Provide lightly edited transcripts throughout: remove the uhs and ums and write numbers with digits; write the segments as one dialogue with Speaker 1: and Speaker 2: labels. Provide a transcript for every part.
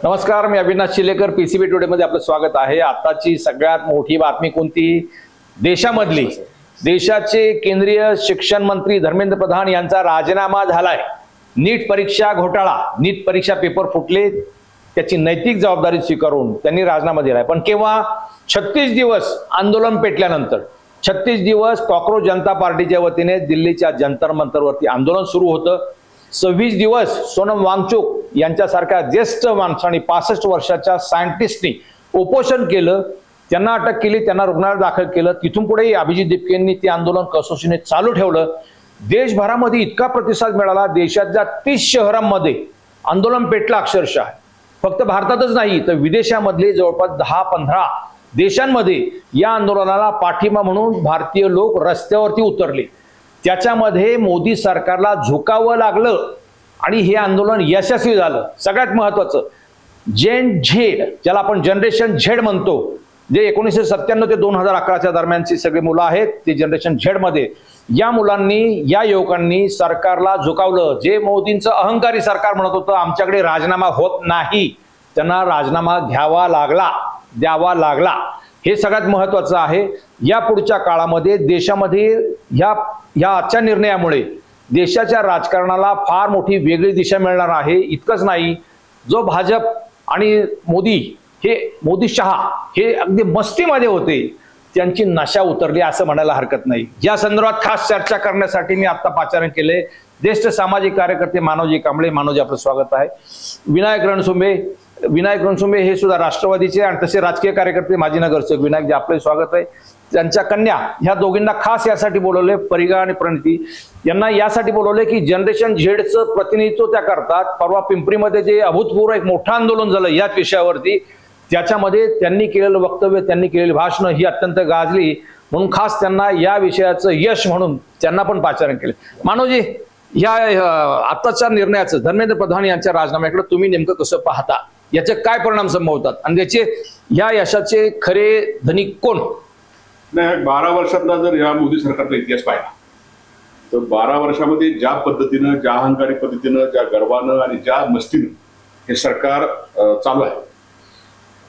Speaker 1: नमस्कार, मी Avinash शिलेकर. PCB today मध्ये आपलं स्वागत आहे. आताची सगळ्यात मोठी बातमी कोणती? देशामधली. देशाचे केंद्रीय शिक्षण मंत्री धर्मेंद्र प्रधान यांचा राजीनामा झालाय. नीट परीक्षा घोटाळा, नीट परीक्षा पेपर फुटले, त्याची नैतिक जबाबदारी स्वीकारून त्यांनी राजीनामा दिलाय. पण केव्हा? 36 दिवस आंदोलन पेटल्यानंतर. 36 दिवस कॉक्रोच जनता पार्टीच्या वतीने दिल्लीच्या जंतर मंतरवरती आंदोलन सुरू होतं. 26 दिवस सोनम वांगचुक यांच्यासारख्या ज्येष्ठ माणसांनी 65 वर्षाच्या सायंटिस्टनी उपोषण केलं. त्यांना अटक केली, त्यांना रुग्णालयात दाखल केलं. तिथून पुढे अभिजित दीपकेंनी ते आंदोलन कसोशीने चालू ठेवलं. देशभरामध्ये इतका प्रतिसाद मिळाला. देशाच्या 30 शहरांमध्ये आंदोलन पेटलं अक्षरशः. फक्त भारतातच नाही तर विदेशामधले जवळपास 10-15 देशांमध्ये या आंदोलनाला पाठिंबा म्हणून भारतीय लोक रस्त्यावरती उतरले. त्याच्यामध्ये मोदी सरकारला झुकावं लागलं आणि हे आंदोलन यशस्वी झालं. सगळ्यात महत्वाचं, जेन झेड, ज्याला आपण जनरेशन झेड म्हणतो, जे 1997 ते 2011च्या दरम्यानची सगळी मुलं आहेत, ते जनरेशन झेड मध्ये, या मुलांनी, या युवकांनी सरकारला झुकावलं. जे मोदींचं अहंकारी सरकार म्हणत होतं आमच्याकडे राजीनामा होत नाही, त्यांना राजीनामा घ्यावा लागला, द्यावा लागला. हे सगळ्यात महत्वाचं आहे. या पुढच्या काळामध्ये देशामध्ये या आजच्या निर्णयामुळे देशाच्या राजकारणाला फार मोठी वेगळी दिशा मिळणार आहे. इतकंच नाही, जो भाजप आणि मोदी शहा हे अगदी मस्तीमध्ये होते, त्यांची नशा उतरली असं म्हणायला हरकत नाही. या संदर्भात खास चर्चा करण्यासाठी मी आता पाचारण केले ज्येष्ठ सामाजिक कार्यकर्ते मानवजी कांबळे. मानवजी, आपलं स्वागत आहे. विनायक रणसुंबे हे सुद्धा राष्ट्रवादीचे आणि तसे राजकीय कार्यकर्ते, माजी नगरसेवक. विनायकजी, आपलं स्वागत आहे. त्यांच्या कन्या, ह्या दोघींना खास यासाठी बोलवले, परिगा आणि प्रणिती यांना यासाठी बोलवले की जनरेशन झेडचं प्रतिनिधित्व त्या करतात. परवा पिंपरीमध्ये जे अभूतपूर्व एक मोठं आंदोलन झालं याच विषयावरती, त्याच्यामध्ये त्यांनी केलेलं वक्तव्य, त्यांनी केलेली भाषणं ही अत्यंत गाजली. म्हणून खास त्यांना या विषयाचं यश म्हणून त्यांना पण पाचारण केले. मानवजी, या आताच्या निर्णयाचं, धर्मेंद्र प्रधान यांच्या राजीनाम्याकडे तुम्ही नेमकं कसं पाहता? याचे काय परिणाम संभवतात आणि त्याचे या यशाचे खरे धनिक कोण?
Speaker 2: नाही, 12 वर्षातला जर या मोदी सरकारचा इतिहास पाहिला तर 12 वर्षामध्ये ज्या पद्धतीनं, ज्या अहंकारी पद्धतीनं, ज्या गर्वानं आणि ज्या मस्तीनं हे सरकार चालू आहे,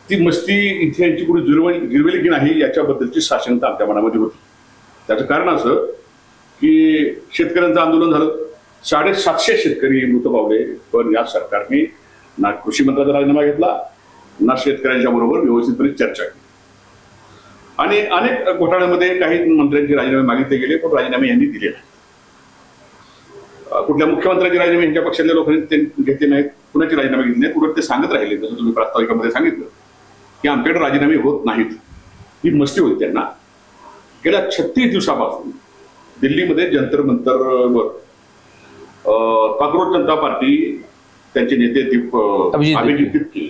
Speaker 2: ती मस्ती इथे यांची कुठे गिरवली की नाही याच्याबद्दलची साशंकता आमच्या मनामध्ये होती. त्याचं कारण असं की शेतकऱ्यांचं आंदोलन झालं, 750 शेतकरी मृत पावले, पण या सरकारने ना कृषी मंत्र्याचा राजीनामा घेतला, ना शेतकऱ्यांच्या बरोबर व्यवस्थितपणे चर्चा केली. आणि अनेक घोटाळ्यामध्ये काही मंत्र्यांचे राजीनामे मागितले गेले, पण राजीनामे यांनी दिले नाही. कुठल्या मुख्यमंत्र्यांचे राजीनामे यांच्या पक्षातल्या लोकांनी घेतले नाहीत, कुणाचे राजीनामे घेतले नाहीत. उलट ते सांगत राहिले, जसं तुम्ही प्रास्ताविकामध्ये सांगितलं की आमच्याकडे राजीनामे होत नाहीत. ही मस्ती होती त्यांना. गेल्या 36 दिवसापासून दिल्लीमध्ये जंतर मंतरवर कॉक्रोच जनता पार्टी, त्यांचे नेते अभिजित दीपके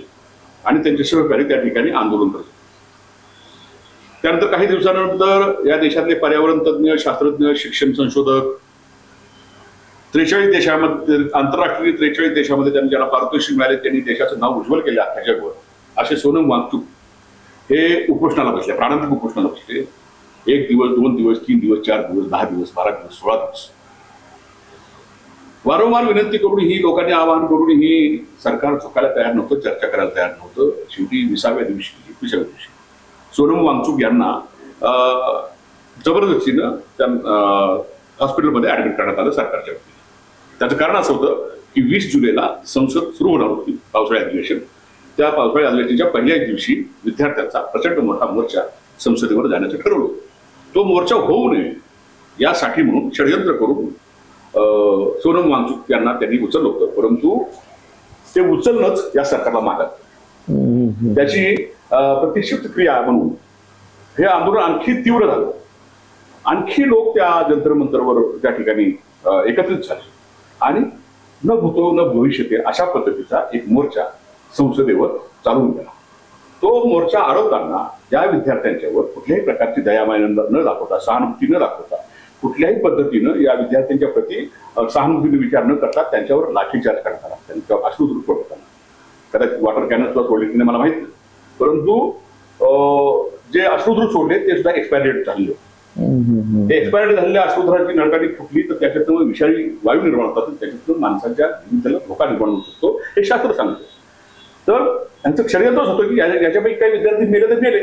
Speaker 2: आणि त्यांचे सहकारी त्या ठिकाणी आंदोलन करतात. त्यानंतर काही दिवसानंतर या देशातले पर्यावरण तज्ज्ञ, शास्त्रज्ञ, शिक्षण संशोधक 43 देशामध्ये, आंतरराष्ट्रीय 43 देशामध्ये त्यांनी ज्यांना पारितोषिक मिळाले, त्यांनी देशाचं नाव उज्ज्वल केलं अख्ख्या जगभर, असे सोनम वांगचुक हे उपोषणाला बसले, प्राणांतिक उपोषणाला बसले. 1 दिवस, 2 दिवस, 3 दिवस, 4 दिवस, 10 दिवस, 12 दिवस, 16 दिवस वारंवार विनंती करून, ही लोकांनी आवाहन करून, ही सरकार झुकायला तयार नव्हतं, चर्चा करायला तयार नव्हतं. शेवटी 20व्या दिवशी सोनम वांगचुक यांना जबरदस्तीनं त्या हॉस्पिटलमध्ये ऍडमिट करण्यात आलं सरकारच्या वतीने. त्याचं कारण असं होतं की 20 जुलैला संसद सुरू होणार होती, पावसाळी अधिवेशन. त्या पावसाळी अधिवेशनाच्या पहिल्याच दिवशी विद्यार्थ्यांचा प्रचंड मोठा मोर्चा संसदेवर जाण्याचं ठरवलं. तो मोर्चा होऊ नये यासाठी म्हणून षडयंत्र करून सोनम वांगचुक यांना त्यांनी उचललं होतं, परंतु ते उचलणंच या सरकारला मागत. त्याची प्रतिक्षिप्त क्रिया म्हणून हे आंदोलन आणखी तीव्र झालं. आणखी लोक त्या जंतर मंतरवर त्या ठिकाणी एकत्रित झाले आणि न भूतो न भविष्यते अशा पद्धतीचा एक मोर्चा संसदेवर चालून गेला. तो मोर्चा अडवताना ज्या विद्यार्थ्यांच्यावर कुठल्याही प्रकारची दयामाया न दाखवता, सहानुभूती न दाखवता, कुठल्याही पद्धतीनं या विद्यार्थ्यांच्या प्रति सहानुभूतीने विचार न करता त्यांच्यावर लाठीचार्ज करण्यात आला. त्यांच्यावर अश्रुधूर सोडताना, कदाचित वॉटर कॅनन सुद्धा सोडले की नाही मला माहित नाही, परंतु जे अश्रुधूर सोडले ते सुद्धा एक्सपायरी डेट झालेले. ते एक्सपायरी झालेल्या अश्रुधुराची नळकाठी फुटली तर त्याच्यातून विषारी वायू निर्माण होतात, त्याच्यातून माणसाच्या धोका निर्माण होऊ शकतो, हे शास्त्र सांगतं. तर त्यांचं षडयंत्रच होतं की याच्यापैकी काही विद्यार्थी मेले तर मेले.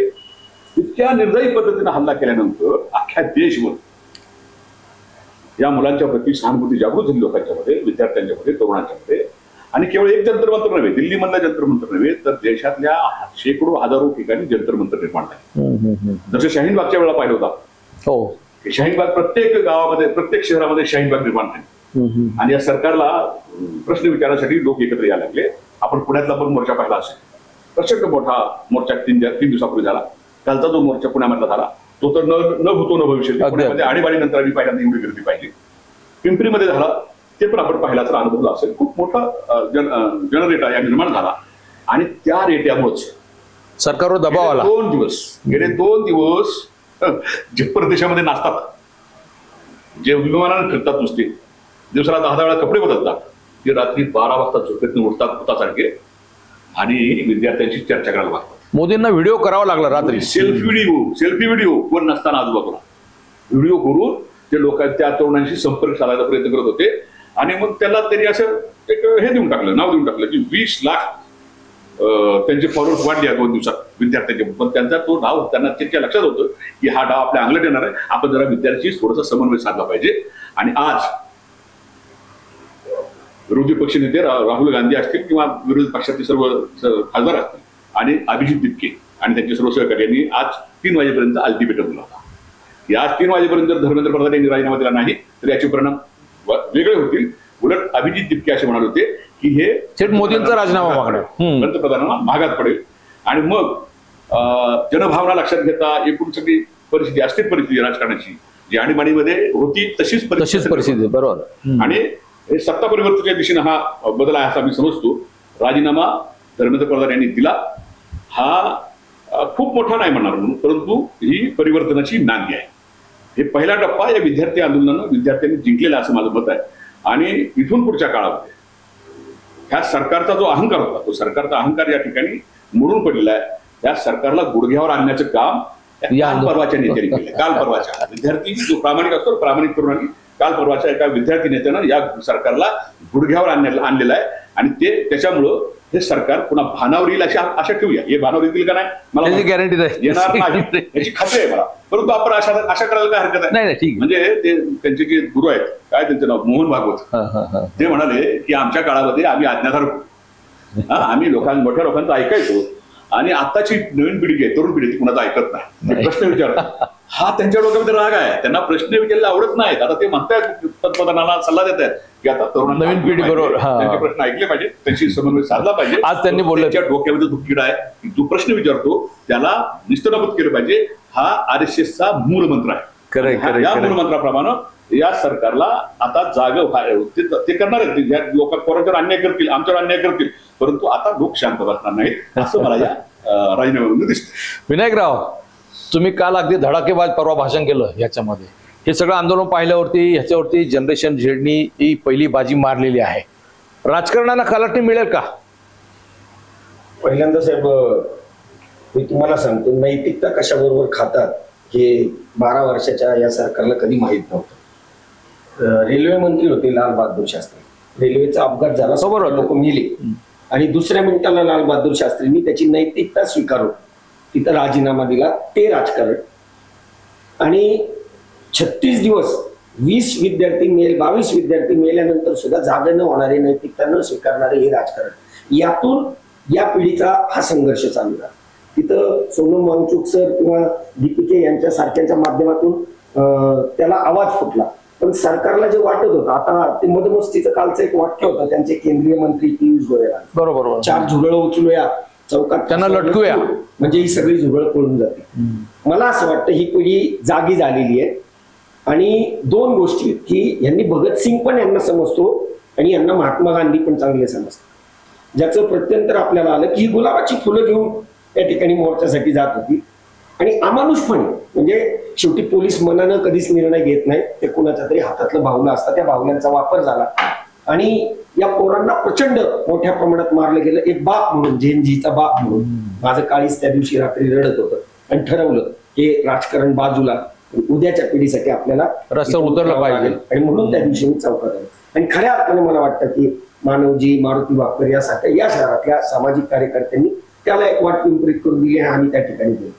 Speaker 2: इतक्या निर्दयी पद्धतीने हल्ला केल्यानंतर अख्ख्या देशभर या मुलांच्या प्रती सहानुभूती जागृत झाली लोकांच्या मध्ये, विद्यार्थ्यांच्या मध्ये, तरुणांच्या मध्ये. आणि केवळ एक जंतर मंतर नव्हे, दिल्लीमधलं जंतर मंतर नव्हे, तर देशातल्या शेकडो हजारो ठिकाणी जंतर मंतर निर्माण झाले. जसं शाहीनबागच्या वेळेला पाहिलं होता,
Speaker 1: हो,
Speaker 2: शाहीनबाग प्रत्येक गावामध्ये, प्रत्येक शहरामध्ये शाहीनबाग निर्माण झाली. आणि या सरकारला प्रश्न विचारण्यासाठी लोक एकत्र यायला लागले. आपण पुण्यातला पण मोर्चा पाहिला असेल, प्रचंड मोठा मोर्चा 3 दिवसापूर्वी झाला. कालचा जो मोर्चा पुण्यामधला झाला तो तर न भूतो न भविष्य. पुण्यामध्ये आणीबाणीनंतर आम्ही पहिल्यांदा एवढी गर्दी पाहिली. पिंपरीमध्ये झाला ते पण आपण पाहिला तर अनुभवला असेल. खूप मोठा जनरेटा या निर्माण झाला आणि त्या रेट्यामुळेच
Speaker 1: सरकारवर दबाव आला.
Speaker 2: गेले 2 दिवस जे परदेशामध्ये नाचतात, जे विमानाने फिरतात, नुसते दिवसाला 10 वेळा कपडे बदलतात, ते रात्री 12 वाजता झोपेतून उठतात भूतासारखे आणि विद्यार्थ्यांची चर्चा करायला लागतात.
Speaker 1: मोदींना व्हिडिओ करावा लागला रात्री.
Speaker 2: सेल्फी व्हिडिओ कोण नसताना आजूबाजूला व्हिडिओ करून ते लोक त्या तरुणांशी संपर्क साधायचा प्रयत्न करत होते. आणि मग त्याला त्यांनी असं एक हे देऊन टाकलं, नाव देऊन टाकलं की 20 लाख त्यांचे फॉलोअर्स वाढले 2 दिवसात विद्यार्थ्यांचे. पण त्यांचा तो डाव त्यांना त्याच्या लक्षात होतं की हा डाव आपल्या अंगलट येणार आहे, आपण जरा विद्यार्थी थोडासा समन्वय साधला पाहिजे. आणि आज विरोधी पक्षनेते राहुल गांधी असतील किंवा विरोधी पक्षातील सर्व खासदार असतील आणि अभिजित दिपके आणि त्यांचे सर्व सहकार्यांनी आज 3 वाजेपर्यंत अल्टिमेटम दिला होता की आज 3 वाजेपर्यंत जर धर्मेंद्र प्रधान यांनी राजीनामा दिला नाही तर याचे परिणाम वेगळे होतील. उलट अभिजित दिपके असे म्हणाले होते की हे
Speaker 1: थेट मोदींचा राजीनामा मागणार,
Speaker 2: पंतप्रधानांना महागात पडेल. आणि मग जनभावना लक्षात घेता एकूण सगळी परिस्थिती, अस्थिर परिस्थिती राजकारणाची जी आणीबाणीमध्ये होती तशीच
Speaker 1: परिस्थिती, बरोबर.
Speaker 2: आणि हे सत्ता परिवर्तनाच्या दिशेने हा बदल आहे असं आम्ही समजतो. राजीनामा धर्मेंद्र प्रधान यांनी दिला हा खूप मोठा नाही म्हणणार म्हणून, परंतु ही परिवर्तनाची नांदी आहे. हे पहिला टप्पा या विद्यार्थी आंदोलनानं विद्यार्थ्यांनी जिंकलेला असं माझं मत आहे. आणि इथून पुढच्या काळामध्ये ह्या सरकारचा जो अहंकार होता, तो सरकारचा अहंकार या ठिकाणी मोडून पडलेला आहे. त्या सरकारला गुडघ्यावर आणण्याचं काम काल परवाच्या नेत्यांनी केलं. काल परवाच्या विद्यार्थी जो प्रामाणिक असतो, प्रामाणिक तरुणांनी काल परवाच्या एका विद्यार्थी नेत्यानं या सरकारला गुडघ्यावर आणलेलं आहे. आणि ते त्याच्यामुळं हे सरकार पुन्हा भानावर येईल अशी आशा ठेवूया. हे भानावर येतील का नाही मला
Speaker 1: गॅरंटी
Speaker 2: येणार नाही याची खात्री आहे मला, परंतु आपण आशा करायला काय हरकत आहे.
Speaker 1: ठीक.
Speaker 2: म्हणजे ते त्यांचे जे गुरु आहेत, काय त्यांचं नाव, मोहन भागवत, ते म्हणाले की आमच्या काळामध्ये आम्ही आज्ञाधार होतो, आम्ही मोठ्या लोकांचं ऐकायचो. आणि आताची नवीन पिढी आहे, तरुण पिढी, ती कुणाचं ऐकत नाही, प्रश्न विचारतात. हा त्यांच्या डोक्यामध्ये राग आहे, त्यांना प्रश्न विचारले आवडत नाहीत. आता ते म्हणतायत, पंतप्रधानांना सल्ला देत आहेत की आता तरुणांना
Speaker 1: नवीन पिढी बरोबर
Speaker 2: त्यांचे प्रश्न ऐकले पाहिजे, त्यांची समन्वय साधला पाहिजे.
Speaker 1: आज त्यांनी बोललं
Speaker 2: त्यांच्या डोक्यामध्ये जो किडा आहे, जो प्रश्न विचारतो त्याला निस्तनाबूत केलं पाहिजे. हा RSSचा मूळ मंत्र आहे. या मूळ मंत्राप्रमाणे या सरकारला आता जाग ते करणार आहेत. ज्या लोक कोणाच्यावर अन्याय करतील, आमच्यावर अन्याय करतील, परंतु आता लोक शांत बसणार नाहीत असं मला या राजीनाम्यामध्ये दिसतं.
Speaker 1: विनायकराव, तुम्ही काल अगदी धडाकेबाज परवा भाषण केलं याच्यामध्ये. हे सगळं आंदोलन पाहिल्यावरती ह्याच्यावरती जनरेशन झेडनी ही पहिली बाजी मारलेली आहे. राजकारणाला कलाटणी मिळेल का?
Speaker 3: पहिल्यांदा साहेब मी तुम्हाला सांगतो, नैतिकता कशाबरोबर खातात हे 12 वर्षाच्या या सरकारला कधी माहीत नव्हतं. रेल्वे मंत्री होते लाल बहादूर शास्त्री, रेल्वेचा अपघात झाला, लोक मेले आणि दुसऱ्या मिनिटाला लाल बहादूर शास्त्रींनी त्याची नैतिकता स्वीकारून तिथं राजीनामा दिला. ते राजकारण. आणि 36 दिवस 20 विद्यार्थी मेल, 22 विद्यार्थी मेल्यानंतर सुद्धा जागा न होणारे, नैतिकता न स्वीकारणारे हे राजकारण. यातून या पिढीचा हा संघर्ष चालू आहे. तिथं सोनम वांगचूक सर किंवा दीपिके यांच्या सारख्यांच्या माध्यमातून त्याला आवाज फुटला. पण सरकारला जे वाटत होतं, आता ते मधमस्तीचं कालचं एक वाक्य होतं त्यांचे केंद्रीय मंत्री पियुष गोयल,
Speaker 1: बरोबर,
Speaker 3: 4 झुरळ उचलूया चौकात
Speaker 1: त्यांना लटकूया
Speaker 3: म्हणजे ही सगळी झुरळ पळून जाते. मला असं वाटतं ही पिढी जागी झालेली आहे. आणि 2 गोष्टी आहेत की यांनी भगतसिंग पण यांना समजतो आणि यांना महात्मा गांधी पण चांगले समजतात. ज्याचं प्रत्यंतर आपल्याला आलं की ही गुलाबाची फुलं घेऊन त्या ठिकाणी मोर्चासाठी जात होती. आणि अमानुषपणे, म्हणजे शेवटी पोलीस मनानं कधीच निर्णय घेत नाही, ते कुणाच्या तरी हातातलं बाहुलं असतं, त्या बाहुल्यांचा वापर झाला आणि या पोरांना प्रचंड मोठ्या प्रमाणात मारलं गेलं. एक बाप म्हणून, झेनजीचा बाप म्हणून माझं काळीच त्या दिवशी रात्री रडत होतं आणि ठरवलं की राजकारण बाजूला, उद्याच्या पिढीसाठी आपल्याला
Speaker 1: रस्त्यावर उतरलं पाहिजे.
Speaker 3: आणि म्हणून त्या दिवशी मी चौकात आलो. आणि खऱ्या अर्थाने मला वाटतं की मानवजी, मारुती वाकर यासारख्या या शहरातल्या सामाजिक कार्यकर्त्यांनी त्याला एक वाट पिंपरीत करून दिली आणि आम्ही त्या ठिकाणी गेलो.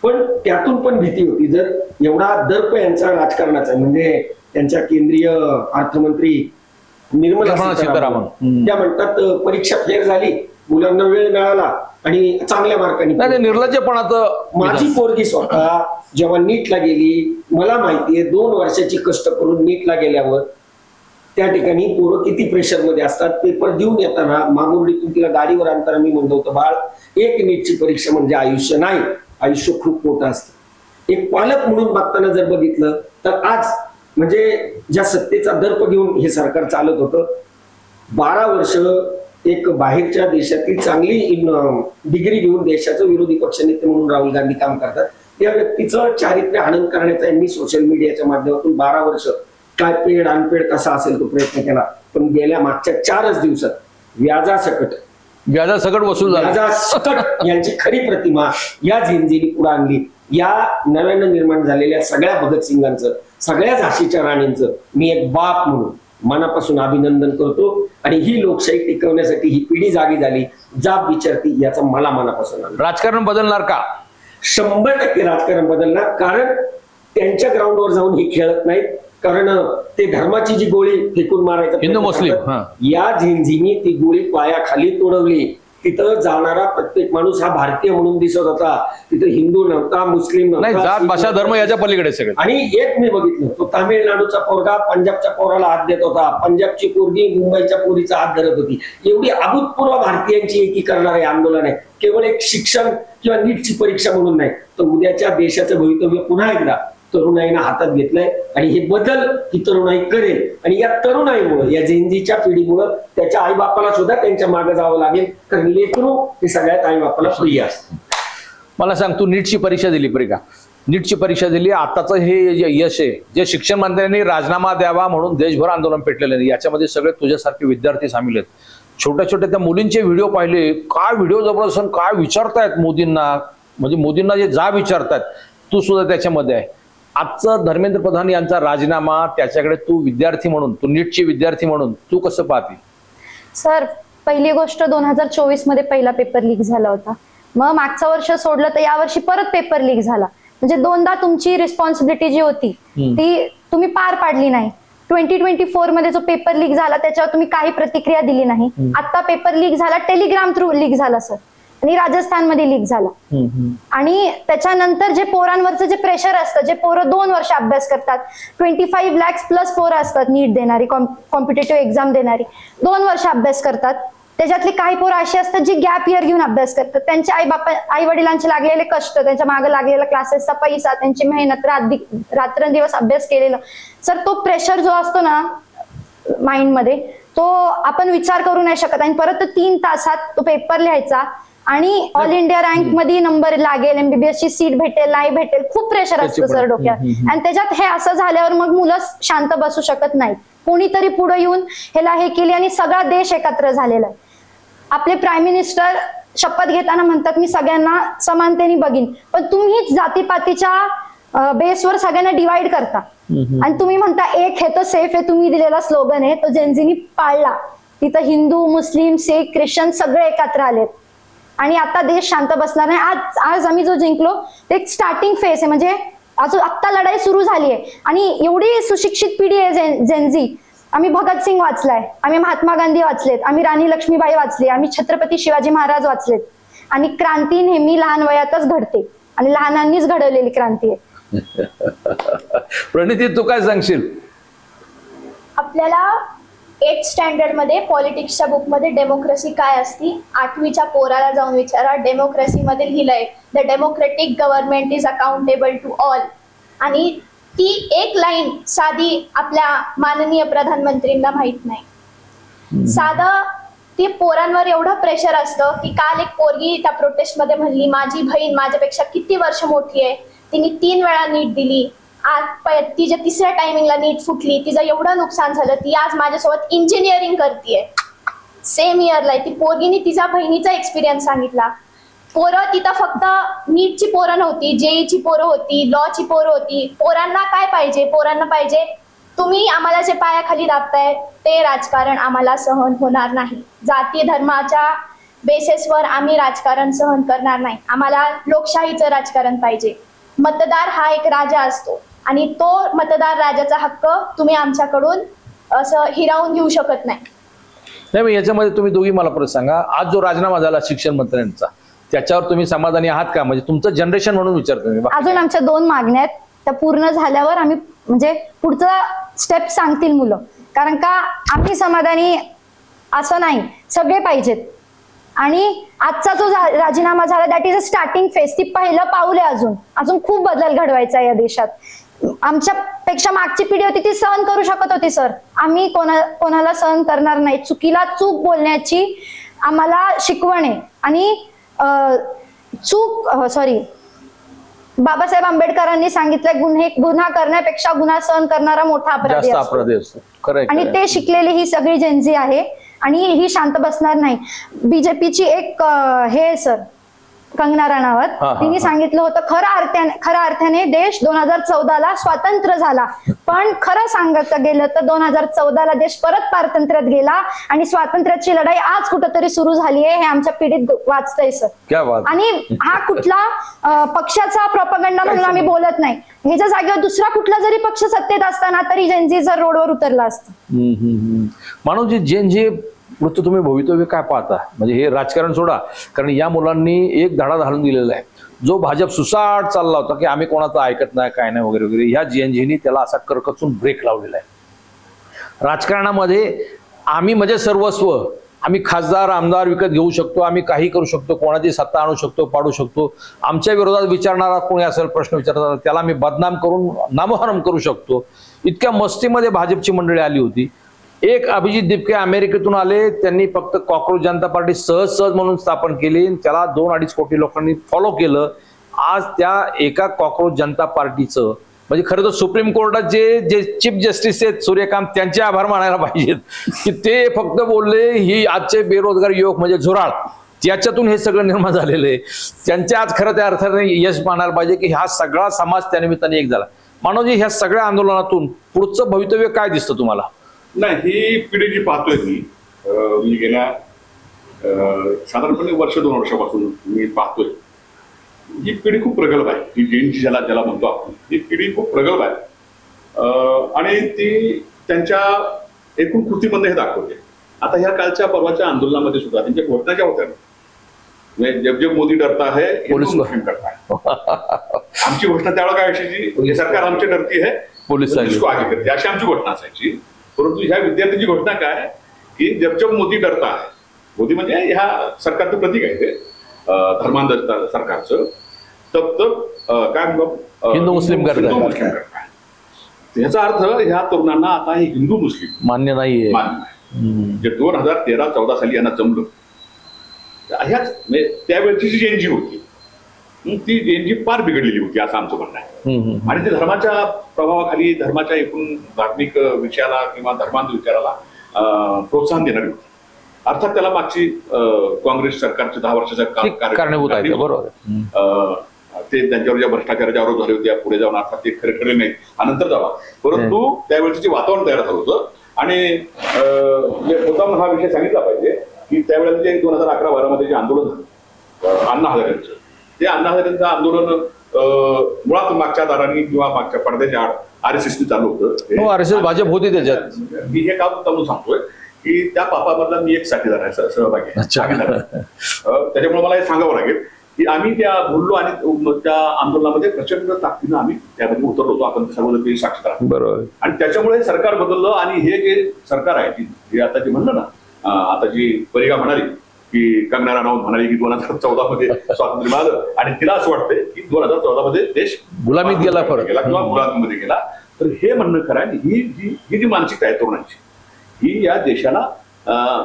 Speaker 3: पण त्यातून पण भीती होती, जर एवढा दर्प यांचा राजकारणाचा म्हणजे त्यांच्या केंद्रीय अर्थमंत्री निर्मला सीतारामन त्या म्हणतात परीक्षा फेर झाली, मुलांना वेळ मिळाला आणि चांगल्या मार्काने.
Speaker 1: निर्लज्जपणाचं
Speaker 3: माझी पोरगी स्वतः जेव्हा नीटला गेली, मला माहितीये 2 वर्षाची कष्ट करून नीटला गेल्यावर त्या ठिकाणी पोरं किती प्रेशर मध्ये असतात. पेपर देऊन येताना मामुर्डीतून तिला गाडीवर आणताना मी म्हणतो होतो, बाळ एक नीटची परीक्षा म्हणजे आयुष्य नाही, आयुष्य खूप मोठं असतं. एक पालक म्हणून बघताना जर बघितलं तर आज म्हणजे ज्या सत्तेचा दर्प घेऊन हे सरकार चालत होतं, 12 वर्ष एक बाहेरच्या देशातील चांगली डिग्री घेऊन देशाचं विरोधी पक्षनेते म्हणून राहुल गांधी काम करतात. त्या व्यक्तीचं चारित्र्य हनन करण्याचा यांनी सोशल मीडियाच्या माध्यमातून 12 वर्ष काय पेड अनपेड कसा असेल तो प्रयत्न केला. पण गेल्या मागच्या 4च दिवसात
Speaker 1: व्याजासकट वसूल झाला.
Speaker 3: व्याजासकट यांची खरी प्रतिमा या झेंझेनी पुढे आणली. या नव्यानं निर्माण झालेल्या सगळ्या भगतसिंगांचं, सगळ्या झाशीच्या राणींचं मी एक बाप म्हणून मनापासून अभिनंदन करतो. आणि ही लोकशाही टिकवण्यासाठी ही पिढी जागी झाली, जाब विचारती, याचा मला मनापासून आनंद.
Speaker 1: राजकारण बदलणार का?
Speaker 3: 100% राजकारण बदलणार. कारण त्यांच्या ग्राउंडवर जाऊन हे खेळत नाहीत. कारण ते धर्माची जी गोळी फेकून मारायचं
Speaker 1: हिंदू मुस्लिम
Speaker 3: या झेंझीनी ती गोळी पायाखाली तोडवली. तिथं जाणारा प्रत्येक माणूस हा भारतीय म्हणून दिसत होता. तिथं हिंदू नव्हता, मुस्लिम नव्हता,
Speaker 1: जात भाषा धर्म याच्या पलीकडे सगळं.
Speaker 3: आणि एक मी बघितलं, तो तामिळनाडूचा पोरगा पंजाबच्या पोराला हात देत होता, पंजाबची पोरगी मुंबईच्या पोरीचा हात धरत होती. एवढी अभूतपूर्व भारतीयांची एकी करणारे आंदोलन आहे. केवळ एक शिक्षण किंवा नीटची परीक्षा म्हणून नाही, तर उद्याच्या देशाचं भवितव्य पुन्हा एकदा तरुणाईनं हातात घेतलंय. आणि हे बदल ही तरुणाई करेल. आणि या तरुणाईमुळे, या झेंझीच्या पिढीमुळे त्याच्या आईबापाला सुद्धा त्यांच्या मागे जावं लागेल. कारण लेकरू हे सगळ्यात आईबापाला प्रिय असतं.
Speaker 1: मला सांग, तू नीटची परीक्षा दिली प्रिका, नीटची परीक्षा दिली, आताचं हे जे यश आहे, जे शिक्षण मंत्र्यांनी राजीनामा द्यावा म्हणून देशभर आंदोलन पेटलेलं आहे, याच्यामध्ये सगळे तुझ्यासारखे विद्यार्थी सामील आहेत. छोट्या छोट्या त्या मुलींचे व्हिडिओ पाहिले, काय व्हिडिओ जबरदस्त, काय विचारतायत मोदींना, म्हणजे मोदींना जे जा विचारतायत, तू सुद्धा त्याच्यामध्ये आहे. आजचं धर्मेंद्र प्रधान यांचा राजीनामा, त्याच्याकडे तू विद्यार्थी म्हणून, तू नीटची विद्यार्थी म्हणून तू कसं पाहते?
Speaker 4: सर, पहिली गोष्ट 2024 मध्ये पहिला पेपर लीक झाला होता. मग मागचं वर्ष सोडलं तर यावर्षी परत पेपर लीक झाला. म्हणजे 2दा तुमची रिस्पॉन्सिबिलिटी जी होती ती तुम्ही पार पाडली नाही. 2024 मध्ये जो पेपर लीक झाला त्याच्यावर तुम्ही काही प्रतिक्रिया दिली नाही. आता पेपर लीक झाला, टेलिग्राम थ्रू लीक झाला सर, आणि राजस्थानमध्ये लीक झाला. आणि त्याच्यानंतर जे पोरांवरचं जे प्रेशर असतं, जे पोरं 2 वर्ष अभ्यास करतात, 25 लाख प्लस पोरं असतात नीट देणारी, कॉम्पिटेटिव्ह एक्झाम देणारी, 2 वर्ष अभ्यास करतात. त्याच्यातली काही पोरं अशी असतात जी गॅप इयर घेऊन अभ्यास करतात. त्यांच्या आई वडिलांचे लागलेले कष्ट, त्यांच्या मागे लागलेला क्लासेसचा पैसा, त्यांची मेहनत, रात्रंदिवस अभ्यास केलेलं सर, तो प्रेशर जो असतो ना माइंडमध्ये, तो आपण विचार करू नाही शकत. आणि परत 3 तासात तो पेपर लिहायचा आणि ऑल इंडिया रँक मध्ये नंबर लागेल, MBBS ची सीट भेटेल नाही भेटेल, खूप प्रेशर असतं सर डोक्यात. आणि त्याच्यात हे असं झाल्यावर मग मुलं शांत बसू शकत नाहीत. कोणीतरी पुढे येऊन ह्याला हे केली आणि सगळा देश एकत्र झालेला आहे. आपले प्राईम मिनिस्टर शपथ घेताना म्हणतात, मी सगळ्यांना समानतेने बघीन, पण तुम्हीच जातीपातीच्या बेसवर सगळ्यांना डिवाइड करता. आणि तुम्ही म्हणता एक हे तो सेफ आहे, तुम्ही दिलेला स्लोगन आहे तो जेनझीनी पाळला. तिथं हिंदू, मुस्लिम, सिख, ख्रिश्चन सगळे एकत्र आलेत. आणि आता देश शांत बसणार नाही. आज आम्ही जो जिंकलो ते एक स्टार्टिंग फेज आहे. म्हणजे अजून आत्ता लढाई सुरू झाली आहे. आणि एवढी सुशिक्षित पिढी आहे जेनझी. आम्ही भगतसिंग वाचलाय, आम्ही महात्मा गांधी वाचलेत, आम्ही राणी लक्ष्मीबाई वाचली, आम्ही छत्रपती शिवाजी महाराज वाचलेत. आणि क्रांती नेहमी लहान वयातच घडते आणि लहानांनीच घडवलेली क्रांती आहे.
Speaker 1: प्रणिती, तू काय सांगशील?
Speaker 5: आपल्याला 8th स्टँडर्ड मध्ये पॉलिटिक्सच्या बुक मध्ये डेमोक्रेसी काय असती 8वीच्या पोराला जाऊन विचारा. डेमोक्रेसी मध्ये लिहिलंय, the democratic government is accountable to all. आणि ती एक लाईन साधी आपल्या माननीय प्रधानमंत्रींना माहित नाही. साधं ती पोरांवर एवढं प्रेशर असतं की काल एक पोरगी त्या प्रोटेस्ट मध्ये म्हणली, माझी बहीण माझ्यापेक्षा किती वर्ष मोठी आहे, तिने 3 वेळा नीट दिली, आज तिच्या 3ऱ्या टायमिंगला नीट फुटली, तिचं एवढं नुकसान झालं, ती आज माझ्यासोबत इंजिनिअरिंग करतीये, सेम इयरला. ती पोरगीने तिच्या बहिणीचा एक्सपिरियन्स सांगितला. पोरं तिथं फक्त नीटची पोरं नव्हती, जेईची पोरं होती, लॉची पोरं होती. पोरांना काय पाहिजे? पोरांना पाहिजे तुम्ही आम्हाला जे पायाखाली दाबताय ते राजकारण आम्हाला सहन होणार नाही. जाती धर्माच्या बेसिसवर आम्ही राजकारण सहन करणार नाही. आम्हाला लोकशाहीचं राजकारण पाहिजे. मतदार हा एक राजा असतो आणि तो मतदार राजाचा हक्क तुम्ही आमच्याकडून असं हिरावून घेऊ शकत नाही.
Speaker 1: नाही, मग याच्यामध्ये तुम्ही दोघी मला परत सांगा, आज जो राजीनामा झाला शिक्षण मंत्र्यांचा, त्याच्यावर तुम्ही समाधानी आहात का? म्हणजे तुमचं जनरेशन म्हणून विचारतो मी.
Speaker 4: अजून आमच्या 2 मागण्या आहेत, त्या पूर्ण झाल्यावर आम्ही म्हणजे पुढचा स्टेप सांगतील मुलं. कारण का आम्ही समाधानी असं नाही, सगळे पाहिजेत. आणि आजचा जो राजीनामा झाला that is a starting phase. ती पहिलं पाऊल आहे. अजून खूप बदल घडवायचा आहे या देशात. आमच्यापेक्षा मागची पिढी होती ती सहन करू शकत होती सर. आम्ही कोणाला सहन करणार नाही. चुकीला चूक बोलण्याची आम्हाला शिकवण आहे. आणि बाबासाहेब आंबेडकरांनी सांगितलंय गुन्हा करण्यापेक्षा गुन्हा सहन करणारा मोठा अपराधी
Speaker 1: जास्त अपराधी असतो. खरंय,
Speaker 4: आणि
Speaker 1: खरंय.
Speaker 4: ते शिकलेली ही सगळी जेनझी आहे आणि ही शांत बसणार नाही. बीजेपीची एक हे सर कंगना राणावत,
Speaker 1: हा.
Speaker 4: तिने सांगितलं होतं खऱ्या अर्थाने देश 2014ला स्वातंत्र्य झाला, पण खरं सांगायचं गेलं तर 2014ला देश परत पारतंत्र्यात गेला आणि स्वातंत्र्याची लढाई आज कुठंतरी सुरू झाली आहे. हे आमच्या पिढीत वाचतंय सर.
Speaker 1: क्या बात.
Speaker 4: आणि हा कुठला पक्षाचा प्रोपगंडा म्हणून आम्ही बोलत नाही. ह्याच्या जागेवर दुसरा कुठला जरी पक्ष सत्तेत असताना तरी जेनझी जर रोडवर उतरला असतं.
Speaker 1: मानव जी जेनझी वृत्त तुम्ही भवितव्य काय पाहता? म्हणजे हे राजकारण सोडा, कारण या मुलांनी एक धडा घालून दिलेला आहे. जो भाजप सुसाट चालला होता की आम्ही कोणाचं ऐकत नाही, काय नाही वगैरे वगैरे, ह्या जेनझीनी त्याला असा करकचून ब्रेक लावलेला आहे. राजकारणामध्ये आम्ही म्हणजे सर्वस्व, आम्ही खासदार आमदार विकत घेऊ शकतो, आम्ही काही करू शकतो, कोणाची सत्ता आणू शकतो, पाडू शकतो. आमच्या विरोधात विचारणारा कोणी असेल, प्रश्न विचारणारा, त्याला आम्ही बदनाम करून नामोहरम करू शकतो. इतक्या मस्तीमध्ये भाजपची मंडळी आली होती. एक अभिजित दिपके अमेरिकेतून आले, त्यांनी फक्त कॉकरोच जनता पार्टी सहज म्हणून स्थापन केली. त्याला 2-2.5 कोटी लोकांनी फॉलो केलं. आज त्या एका कॉकरोच जनता पार्टीचं म्हणजे खरं तर सुप्रीम कोर्टात जे चीफ जस्टिस आहेत सूर्यकांत, त्यांचे आभार मानायला पाहिजेत की ते फक्त बोलले ही आजचे बेरोजगार युवक म्हणजे झुराळ, त्याच्यातून हे सगळं निर्माण झालेलं आहे. त्यांचे आज खरं त्या अर्थाने यश मानायला पाहिजे की हा सगळा समाज त्या निमित्ताने एक झाला. मानवजी, ह्या सगळ्या आंदोलनातून पुढचं भवितव्य काय दिसतं तुम्हाला?
Speaker 2: नाही, ही पिढी जी पाहतोय मी गेल्या साधारणपणे 1-2 वर्षापासून मी पाहतोय, ही पिढी खूप प्रगल्भ आहे. ही जेनझी ज्याला म्हणतो आपण, ही पिढी खूप प्रगल्भ आहे आणि ती त्यांच्या एकूण कृतीमध्ये हे दाखवते. आता ह्या कालच्या परवाच्या आंदोलनामध्ये सुद्धा त्यांच्या घोषणा ज्या होत्या, जब जब मोदी डरता है
Speaker 1: पोलीस
Speaker 2: मुस्लिम करता है. आमची घोषणा त्यावेळेला काय असायची? सरकार आमची डरती है,
Speaker 1: पोलीस
Speaker 2: इसको आगे करते, अशी आमची घोषणा असायची. परंतु ह्या विद्यार्थ्यांची घोषणा काय की जब जब मोदी डरता है, मोदी म्हणजे ह्या सरकारचं प्रतीक आहे ते धर्मांध सरकारचं, तब तब काय
Speaker 1: हिंदू मुस्लिम करताय.
Speaker 2: याचा अर्थ ह्या तरुणांना आता हे हिंदू मुस्लिम
Speaker 1: मान्य नाहीये.
Speaker 2: मान्य आहे. जे 2013-14 साली यांना जमलं, ह्याच त्यावेळची जी जेनजी होती ती जेनजी फार बिघडलेली होती असं आमचं म्हणणं आहे. आणि ते धर्माच्या प्रभावाखाली धर्माच्या एकूण धार्मिक विषयाला किंवा धर्मांध विचाराला प्रोत्साहन देणारी होती. अर्थात त्याला मागची काँग्रेस सरकारचे 10 वर्षाच्या
Speaker 1: कारणीभूत आहे. बरोबर.
Speaker 2: ते त्यांच्यावर ज्या भ्रष्टाचाराचे आरोप झाले होते पुढे जाऊन अर्थात ते खरे ठरले नाही, नंतर जावा. परंतु त्यावेळेस जे वातावरण तयार झालं होतं आणि मुद्दाम हा विषय सांगितला पाहिजे की त्यावेळेला जे 2011-12 जे आंदोलन झालं अण्णा हजारेंचं, ते अण्णा हजारेंचं आंदोलन मुळात मागच्या दारांनी किंवा मागच्या पडद्याच्या आड RSSने चालू होतं.
Speaker 1: RSS भाजप होती त्याच्यात.
Speaker 2: मी हे काम म्हणून सांगतोय की त्या पापामधला मी एक साथीदार आहे, सहभागी आहे. त्याच्यामुळे मला हे सांगावं लागेल की आम्ही त्या बोललो आणि त्या आंदोलनामध्ये प्रचंड ताकदीनं आम्ही त्यामध्ये उतरलो होतो. आपण सर्व साक्षीदार.
Speaker 1: बरोबर.
Speaker 2: आणि त्याच्यामुळे सरकार बदललं आणि हे जे सरकार आहे जे आता जे म्हणलं ना, आता जी परिगा म्हणाली की कंगना राणावत म्हणाली की 2014 मध्ये स्वातंत्र्य मिळालं आणि तिला असं वाटतंय की 2014 मध्ये देश
Speaker 1: गुलामीत गेला
Speaker 2: किंवा गुलामीमध्ये गेला. तर हे म्हणणं खरं आहे. ही जी मानसिकता आहे तरुणांची, ही या देशाला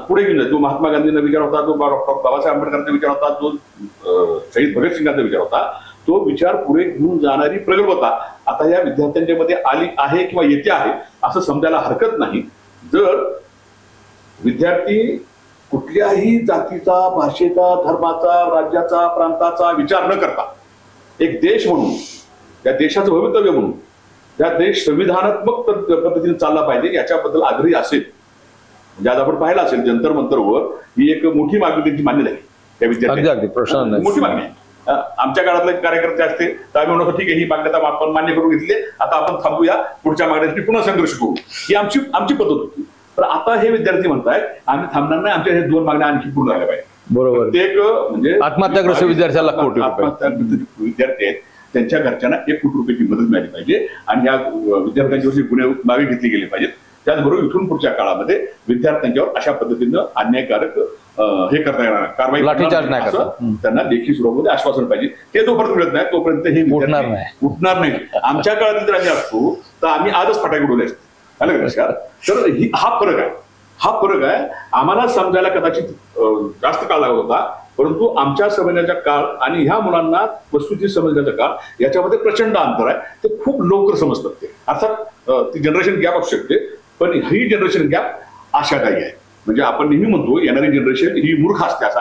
Speaker 2: पुढे घेऊन जाईल. जो महात्मा गांधींचा विचार होता, जो डॉक्टर बाबासाहेब आंबेडकरांचा विचार होता, जो शहीद भगतसिंगांचा विचार होता, तो विचार पुढे घेऊन जाणारी प्रगल्भता आता या विद्यार्थ्यांच्या मध्ये आली आहे किंवा येते आहे असं समजायला हरकत नाही. जर विद्यार्थी कुठल्याही जातीचा, भाषेचा, धर्माचा, राज्याचा, प्रांताचा विचार न करता एक देश म्हणून, त्या देशाचं भवितव्य म्हणून त्या देश संविधानात्मक पद्धतीने चालला पाहिजे याच्याबद्दल आग्रही असेल, म्हणजे आज आपण पाहिलं असेल जंतर मंतरवर ही एक मोठी मागणी त्यांची मान्य झाली त्या
Speaker 1: अगदी अगदी
Speaker 2: विद्यार्थी
Speaker 1: प्रश्न नाही.
Speaker 2: मोठी मागणी आहे. आमच्या काळातले कार्यकर्ते असते तर आम्ही म्हणतो ठीक आहे ही मागणी आता आपण मान्य करून घेतली, आता आपण थांबूया, पुढच्या मागण्यासाठी पुन्हा संघर्ष करू, ही आमची पद्धत होती. पण आता हे विद्यार्थी म्हणतायत आम्ही थांबणार नाही, आमच्या हे 2 मागण्या आणखी पूर्ण झाल्या पाहिजे.
Speaker 1: बरोबर.
Speaker 2: प्रत्येक म्हणजे
Speaker 1: आत्महत्याग्रस्त विद्यार्थ्याला कोटी रुपये.
Speaker 2: आत्महत्याग्रस्त विद्यार्थी आहेत त्यांच्या घरच्यांना 1 कोटी रुपयाची मदत मिळाली पाहिजे आणि या विद्यार्थ्यांच्यावरची गुन्हे मागे घेतले गेले पाहिजेत. त्याचबरोबर इथून पुढच्या काळामध्ये विद्यार्थ्यांच्यावर अशा पद्धतीनं अन्यायकारक हे करता येणार कारवाई
Speaker 1: लाठीचार्ज नाही करता.
Speaker 2: त्यांना लेखी स्वरूपामध्ये आश्वासन पाहिजे. ते जोपर्यंत मिळत नाही तोपर्यंत हे
Speaker 1: उठणार
Speaker 2: उठणार नाही. आमच्या काळात जर आम्ही असतो तर आम्ही आजच फटाके उडवले असते. आलं का लक्षात? तर हा फरक आहे. हा फरक आहे. आम्हाला समजायला कदाचित जास्त काळ लागत होता, परंतु आमच्या समजण्याचा काळ आणि ह्या मुलांना वस्तुस्थिती समजण्याचा काळ याच्यामध्ये प्रचंड अंतर आहे. ते खूप लवकर समजतात. ते अर्थात ती जनरेशन गॅप असू शकते, पण ही जनरेशन गॅप आशादायी आहे. म्हणजे आपण नेहमी म्हणतो येणारी जनरेशन ही मूर्ख असते असं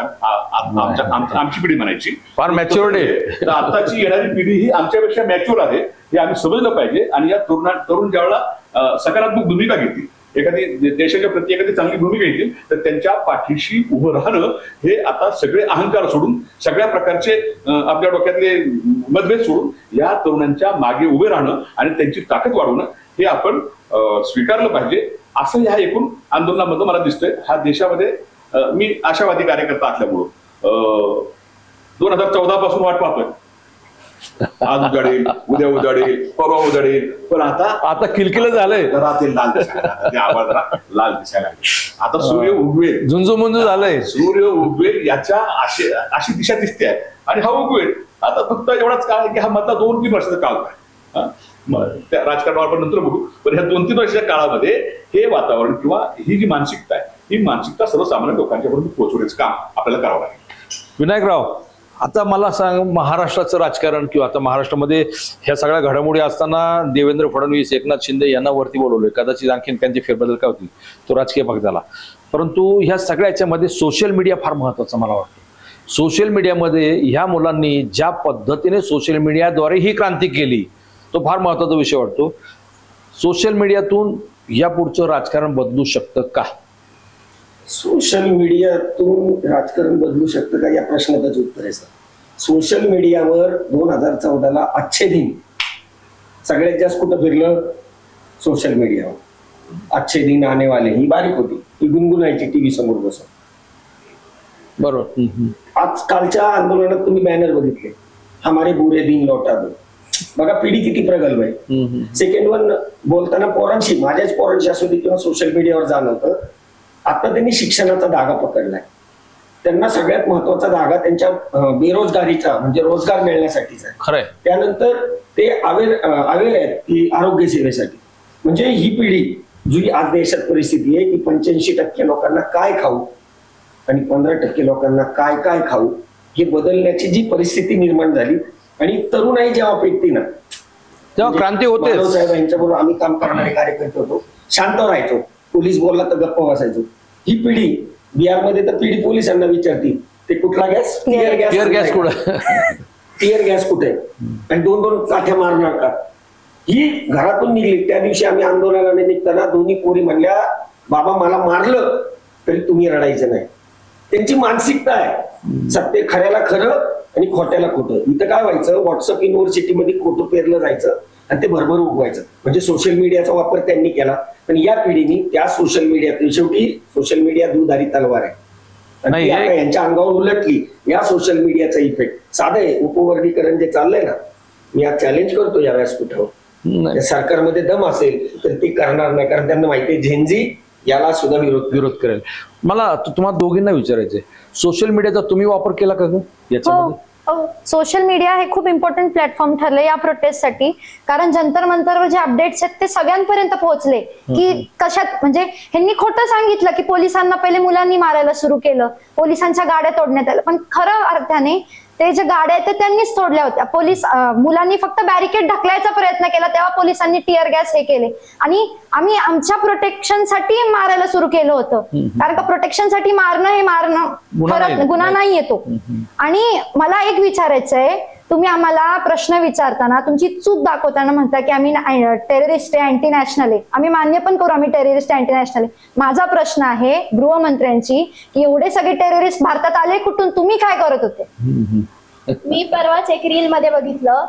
Speaker 2: आमची पिढी म्हणायची.
Speaker 1: फार मॅच्युअर्ड आहे.
Speaker 2: तर आताची येणारी पिढी ही आमच्यापेक्षा मॅच्युअर आहे हे आम्ही समजलं पाहिजे. आणि या तरुण ज्यावेळेला सकारात्मक भूमिका घेतील, एखादी देशाच्या प्रती एखादी चांगली भूमिका घेतील, तर त्यांच्या पाठीशी उभं राहणं हे आता सगळे अहंकार सोडून, सगळ्या प्रकारचे आपल्या डोक्यातले मतभेद सोडून या तरुणांच्या मागे उभे राहणं आणि त्यांची ताकद वाढवणं हे आपण स्वीकारलं पाहिजे. असं ह्या एकूण आंदोलनामधून मला दिसतंय. ह्या देशामध्ये मी आशावादी कार्यकर्ता असल्यामुळं 2014 पासून वाट पाहतोय. आज उजाडेल, उद्या उजाडेल, परवा उजाडेल, पण आता
Speaker 1: किलकिल झालंय.
Speaker 2: जरा ते लाल दिसायला लागले. ते आवाज जरा लाल दिसायला लागले. आता सूर्य उगवेल,
Speaker 1: झुंजू झालंय.
Speaker 2: सूर्य उगवेल याच्या अशी दिशा दिसते आहे. आणि हा उगवेल. आता फक्त एवढाच काळ आहे की हा मधला 2-3 वर्षाचा काळ आहे. त्या राजकारणावर आपण नंतर बघू, पण ह्या 2-3 वर्षाच्या काळामध्ये हे वातावरण किंवा ही जी मानसिकता आहे, ही मानसिकता सर्वसामान्य लोकांच्यापर्यंत पोहोचवण्याचं काम आपल्याला करावं लागेल.
Speaker 1: विनायकराव, आता मला सांग, महाराष्ट्राचं राजकारण किंवा आता महाराष्ट्रामध्ये ह्या सगळ्या घडामोडी असताना देवेंद्र फडणवीस, एकनाथ शिंदे यांना वरती बोलवलंय. कदाचित आणखीन त्यांचे फेरबदल काय होतील, तो राजकीय भाग झाला. परंतु ह्या सगळ्या याच्यामध्ये सोशल मीडिया फार महत्वाचा मला वाटतं. सोशल मीडियामध्ये ह्या मुलांनी ज्या पद्धतीने सोशल मीडियाद्वारे ही क्रांती केली, तो फार महत्वाचा विषय वाटतो. सोशल मीडियातून या पुढचं राजकारण बदलू शकतं का?
Speaker 3: सोशल मीडियातून राजकारण बदलू शकतं का या प्रश्नाचं उत्तर आहे सर. सोशल मीडियावर 2014ला अच्छे दिन सगळ्यात जास्त कुठं फिरलं? सोशल मीडियावर. अच्छे दिन आने वाले ही बारीक होती, ही गुणगुणायची टीव्ही समोर बसून.
Speaker 1: बरोबर.
Speaker 3: आजकालच्या आंदोलनात तुम्ही बॅनर बघितले, हमारे बुरे दिन लौटा दो. बघा पिढी किती प्रगल्भ आहे. सेकंड वन बोलताना पोरांशी, माझ्याच पोरांशी असू दे किंवा सोशल मीडियावर जाणवतं, आता त्यांनी शिक्षणाचा धागा पकडलाय. त्यांना सगळ्यात महत्वाचा धागा त्यांच्या बेरोजगारीचा म्हणजे रोजगार मिळण्यासाठीचा आहे.
Speaker 1: खरंय.
Speaker 3: त्यानंतर ते अवेअर आहेत की आरोग्य सेवेसाठी. म्हणजे ही पिढी जी आज देशात परिस्थिती आहे की 85% लोकांना काय खाऊ आणि 15% लोकांना काय काय खाऊ हे बदलण्याची जी परिस्थिती निर्माण झाली. आणि तरुणाई जेव्हा पेटती ना,
Speaker 1: तेव्हा क्रांती होते.
Speaker 3: साहेब यांच्याबरोबर आम्ही काम करणारे कार्यकर्ते होतो, शांत राहायचो, पोलीस बोलला तर गप्प बसायचो. ही पिढी बिहारमध्ये तर पिढी पोलिसांना विचारती ते कुठला गॅस, टिअर गॅस कुठे, टिअर गॅस कुठे, आणि 2-2 काठ्या मारणार का. ही घरातून निघली. त्या दिवशी आम्ही आंदोलनाला निघताना दोन्ही पोरी म्हणल्या, बाबा मला मारलं तरी तुम्ही रडायचं नाही. त्यांची मानसिकता आहे. सत्य खऱ्याला खरं आणि खोट्याला खोटं. इथं काय व्हायचं, व्हॉट्सअप युनिव्हर्सिटीमध्ये खोटं पेरलं जायचं आणि ते भरभर उगवायचं. म्हणजे सोशल मीडियाचा वापर त्यांनी केला. पण या पिढीने त्या सोशल मीडियात, शेवटी सोशल मीडिया दुधारी तलवार आहे आणि यांच्या अंगावर उलटली. या सोशल मीडियाचा इफेक्ट साधं आहे. उपवर्गीकरण जे चाललंय ना, मी आज चॅलेंज करतो या व्यासपीठावर, सरकारमध्ये दम असेल तर ते करणार नाही, कारण त्यांना माहिती आहे झेंझी याला सुद्धा विरोध
Speaker 1: करेल. मला तुम्हाला दोघींना विचारायचंय, सोशल मीडियाचा तुम्ही वापर केला का ग याच्यामध्ये?
Speaker 4: सोशल मीडिया हे खूप इम्पॉर्टंट प्लॅटफॉर्म ठरले या प्रोटेस्टसाठी. कारण जंतर मंतरवर जे अपडेट्स आहेत ते सगळ्यांपर्यंत पोहोचले की कशात, म्हणजे ह्यांनी खोटं सांगितलं की पोलिसांना पहिले मुलांनी मारायला सुरू केलं, पोलिसांच्या गाड्या तोडण्यात आल्या, पण खरं अर्थाने ते जे गाड्या आहेत ते त्यांनीच तोडल्या होत्या. मुलांनी फक्त बॅरिकेड ढकलायचा प्रयत्न केला, तेव्हा पोलिसांनी टिअर गॅस हे केले आणि आम्ही आमच्या प्रोटेक्शनसाठी मारायला सुरू केलं होतं. कारण का प्रोटेक्शनसाठी मारणं हे गुन्हा नाही येतो. आणि मला एक विचारायचं आहे, तुम्ही आम्हाला प्रश्न विचारताना तुमची चूक दाखवताना म्हणता की आम्ही टेररिस्ट आहे, अँटी नॅशनल आहे. आम्ही मान्य पण करू आम्ही टेररिस्ट अँटी नॅशनल आहे. माझा प्रश्न आहे गृहमंत्र्यांची की एवढे सगळे टेररिस्ट भारतात आले कुठून, तुम्ही काय करत होते?
Speaker 5: मी परवाच एक रील मध्ये बघितलं,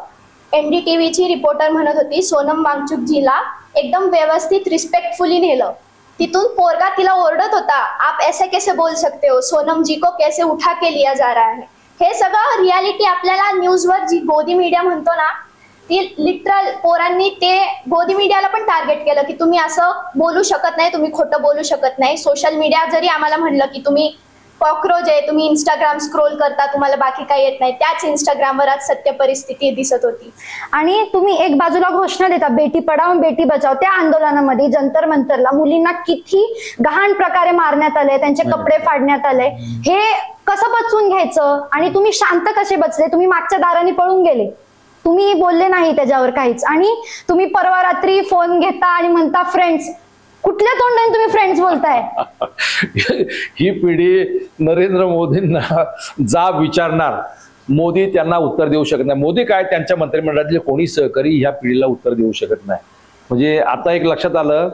Speaker 5: NDTVची रिपोर्टर म्हणत होती सोनम वांगचुकजीला एकदम व्यवस्थित रिस्पेक्टफुली नेलं. तिथून पोरगा तिला ओरडत होता, आप ऐसे कैसे बोल सकते हो, सोनम जी को कैसे उठा के लिया जा रहा है. हे सगळं रियालिटी आपल्याला न्यूजवर जी गोदी मीडिया म्हणतो ना, ती लिटरल पोरांनी ते गोदी मीडियाला पण टार्गेट केलं की तुम्ही असं बोलू शकत नाही, तुम्ही खोटं बोलू शकत नाही. सोशल मीडिया जरी आम्हाला म्हणलं की तुम्ही कॉक्रोच आहे, तुम्ही इंस्टाग्राम स्क्रोल करता, तुम्हाला बाकी काही येत नाही, त्याच इंस्टाग्रामवर आज सत्य परिस्थिती दिसत होती.
Speaker 4: आणि तुम्ही एक बाजूला घोषणा देता बेटी पढाओ बेटी बचाओ, त्या आंदोलनामध्ये जंतर मंतरला मुलींना किती गहाण प्रकारे मारण्यात आले, त्यांचे कपडे फाडण्यात आले. हे कसं बचवून घ्यायचं? आणि तुम्ही शांत कसे बचले? तुम्ही मागच्या दाराने पळून गेले, तुम्ही बोलले नाही त्याच्यावर काहीच. आणि तुम्ही परवा रात्री फोन घेता आणि म्हणता फ्रेंड्स. कुठल्या तोंडाने तुम्ही फ्रेंड्स बोलताय?
Speaker 1: ही पिढी नरेंद्र मोदींना जाब विचारणार, मोदी त्यांना उत्तर देऊ शकत नाही. मोदी काय, त्यांच्या मंत्रिमंडळातले कोणी सहकारी ह्या पिढीला उत्तर देऊ शकत नाही. म्हणजे आता एक लक्षात आलं,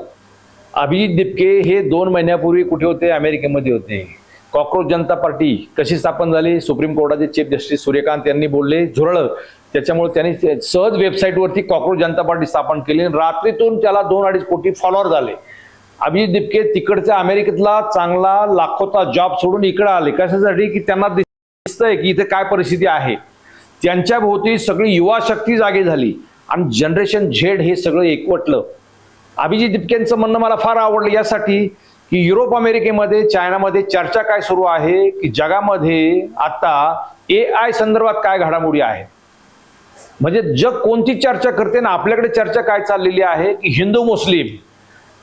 Speaker 1: अभिजित दिपके हे 2 महिन्यापूर्वी कुठे होते? अमेरिकेमध्ये होते. कॉक्रोच जनता पार्टी कशी स्थापन झाली? सुप्रीम कोर्टाचे चीफ जस्टिस सूर्यकांत यांनी बोलले, झुरळं. त्याच्यामुळे त्यांनी सहज वेबसाईटवरती कॉक्रोच जनता पार्टी स्थापन केली. रात्रीतून त्याला 2-2.5 कोटी फॉलोअर झाले. अभिजित दिपके तिकडच्या अमेरिकेतला चांगला लाखोचा जॉब सोडून इकडे आले. कशासाठी? की त्यांना दिसतंय की इथे काय परिस्थिती आहे. त्यांच्या भोवती सगळी युवा शक्ती जागी झाली आणि जनरेशन झेड हे सगळं एकवटलं. अभिजित दिपकेंचं म्हणणं मला फार आवडलं यासाठी की युरोप, अमेरिकेमध्ये, चायनामध्ये चर्चा काय सुरू आहे की जगामध्ये आता AI संदर्भात काय घडामोडी आहे. म्हणजे जग कोणती चर्चा करते ना, आपल्याकडे चर्चा काय चाललेली आहे की हिंदू मुस्लिम.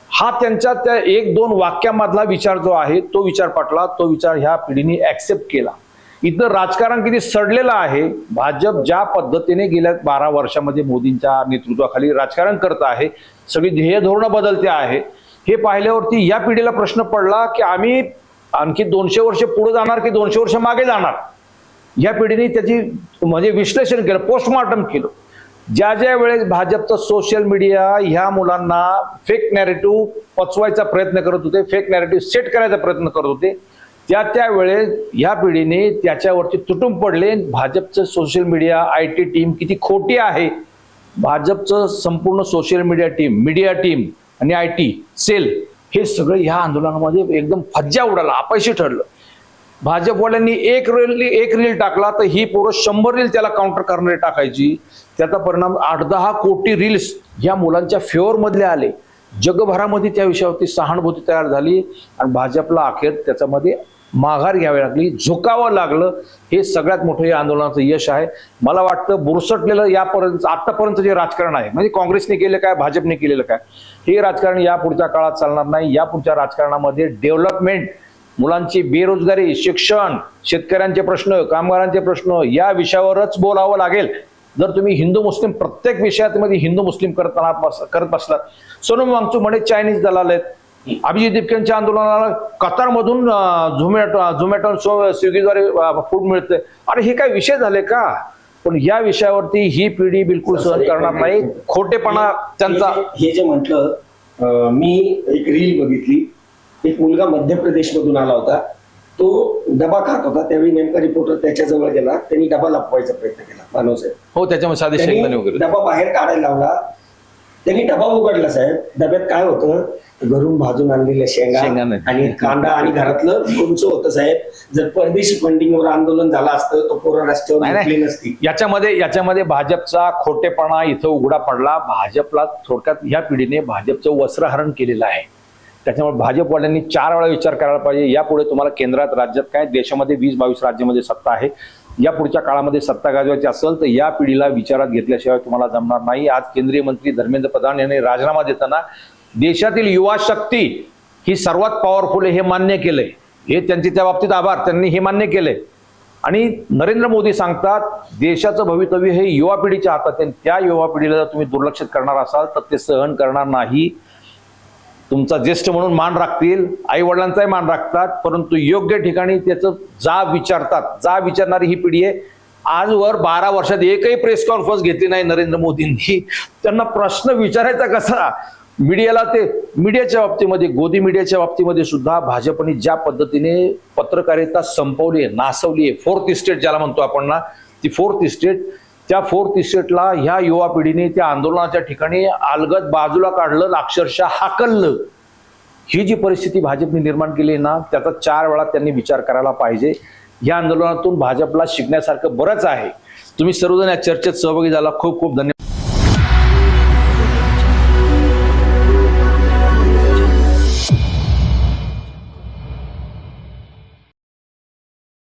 Speaker 1: हा त्यांच्या त्या 1-2 वाक्यामधला विचार जो आहे तो विचार पटला, तो विचार ह्या पिढीने ऍक्सेप्ट केला. इथं राजकारण किती सडलेलं आहे. भाजप ज्या पद्धतीने गेल्या 12 वर्षामध्ये मोदींच्या नेतृत्वाखाली राजकारण करत आहे, सगळी ध्येय धोरणं बदलते आहे, हे पाहिल्यावरती या पिढीला प्रश्न पडला की आम्ही आणखी 200 वर्ष पुढे जाणार की 200 वर्ष मागे जाणार. या पिढीने त्याची म्हणजे विश्लेषण केलं, पोस्टमॉर्टम केलं. ज्या ज्या वेळेस भाजपचं सोशल मीडिया ह्या मुलांना फेक नॅरेटिव्ह पचवायचा प्रयत्न करत होते, फेक नॅरेटिव्ह सेट करायचा प्रयत्न करत होते, त्या वेळेस ह्या पिढीने त्याच्यावरती तुटून पडले. भाजपचं सोशल मीडिया IT टीम किती खोटी आहे. भाजपचं संपूर्ण सोशल मीडिया टीम आणि IT सेल हे सगळं ह्या आंदोलनामध्ये एकदम फज्जा उडाला, अपयशी ठरलं. भाजपवाल्यांनी एक रील टाकला तर ही पोरं 100 रील त्याला काउंटर करणारे टाकायची. त्याचा परिणाम 8-10 कोटी रील्स या मुलांच्या फेवर मधले आले. जगभरामध्ये त्या विषयावरती सहानुभूती तयार झाली आणि भाजपला अखेर त्याच्यामध्ये माघार घ्यावी लागली, झुकावं लागलं. हे सगळ्यात मोठं या आंदोलनाचं यश आहे. मला वाटतं बुरसटलेलं यापर्यंत आतापर्यंत जे राजकारण आहे, म्हणजे काँग्रेसने केलं काय, भाजपने केलेलं काय, हे राजकारण या पुढच्या काळात चालणार नाही. या पुढच्या राजकारणामध्ये डेव्हलपमेंट, मुलांची बेरोजगारी, शिक्षण, शेतकऱ्यांचे प्रश्न, कामगारांचे प्रश्न या विषयावरच बोलावं लागेल. जर तुम्ही हिंदू मुस्लिम प्रत्येक विषयामध्ये हिंदू मुस्लिम करत बसलात. सोनम वांगचुक म्हणे चायनीज दलाल आहेत. अभिजित दिपकेंच्या आंदोलनाला कतारमधून झोमॅटो स्विगीद्वारे फूड मिळते. अरे हे काय विषय झाले का? पण या विषयावरती ही पिढी बिलकुल सहन करणार नाही. खोटेपणा त्यांचा.
Speaker 3: हे जे म्हटलं, मी एक रील बघितली, एक मुलगा मध्य प्रदेश मधून आला होता, तो डबा खात होता. त्यावेळी नेमका रिपोर्टर त्याच्याजवळ गेला, त्यांनी डबा लपवायचा प्रयत्न केला. मानव साहेब,
Speaker 1: हो, त्याच्यामध्ये साधे शेंगदाणे वगैरे.
Speaker 3: डबा बाहेर काढायला लावला, त्यांनी डबा उघडला. साहेब, डब्यात काय होतं? घरून भाजून आणलेल्या शेंगा आणि कांदा आणि घरातलं लोणचं होतं. साहेब, जर परदेशी फंडिंगवर आंदोलन झालं असतं तर पोरं रस्त्यावर उठली नसती.
Speaker 1: याच्यामध्ये भाजपचा खोटेपणा इथं उघडा पडला. भाजपला थोडक्यात ह्या पिढीने भाजपचं वस्त्रहरण केलेलं आहे. त्याच्यामुळे भाजपवाल्यांनी 4 वेळा विचार करायला पाहिजे. यापुढे तुम्हाला केंद्रात, राज्यात काय, देशामध्ये 20-22 राज्यामध्ये सत्ता आहे. या पुढच्या काळामध्ये सत्ता गाजवायची असेल तर या पिढीला विचारात घेतल्याशिवाय तुम्हाला जमणार नाही. आज केंद्रीय मंत्री धर्मेंद्र प्रधान यांनी राजीनामा देताना देशातील युवा शक्ती ही सर्वात पॉवरफुल आहे हे मान्य केलंय. हे त्यांचे त्या बाबतीत आभार, त्यांनी हे मान्य केलंय. आणि नरेंद्र मोदी सांगतात देशाचं भवितव्य हे युवा पिढीच्या हातात आहे. त्या युवा पिढीला जर तुम्ही दुर्लक्षित करणार असाल तर ते सहन करणार नाही. तुमचा ज्येष्ठ म्हणून मान राखतील, आई वडिलांचाही मान राखतात, परंतु योग्य ठिकाणी त्याचं जाब विचारतात. जाब विचारणारी ही पिढी आहे. आजवर 12 वर्षात एकही प्रेस कॉन्फरन्स घेतली नाही नरेंद्र मोदींनी. त्यांना प्रश्न विचारायचा कसा? मीडियाला ते मीडियाच्या बाबतीमध्ये, गोदी मीडियाच्या बाबतीमध्ये सुद्धा भाजपने ज्या पद्धतीने पत्रकारिता संपवली आहे, नासवली आहे, फोर्थ इस्टेट ज्याला म्हणतो आपण ना, ती फोर्थ इस्टेट, त्या फोर्थ इस्टेटला ह्या युवा पिढीने त्या आंदोलनाच्या ठिकाणी अलगद बाजूला काढलं, अक्षरशः हाकललं. ही जी परिस्थिती भाजपने निर्माण केली आहे ना, त्याचा 4 वेळा त्यांनी विचार करायला पाहिजे. या आंदोलनातून भाजपला शिकण्यासारखं बरंच आहे. तुम्ही सर्वजण या चर्चेत सहभागी झाला, खूप खूप धन्यवाद.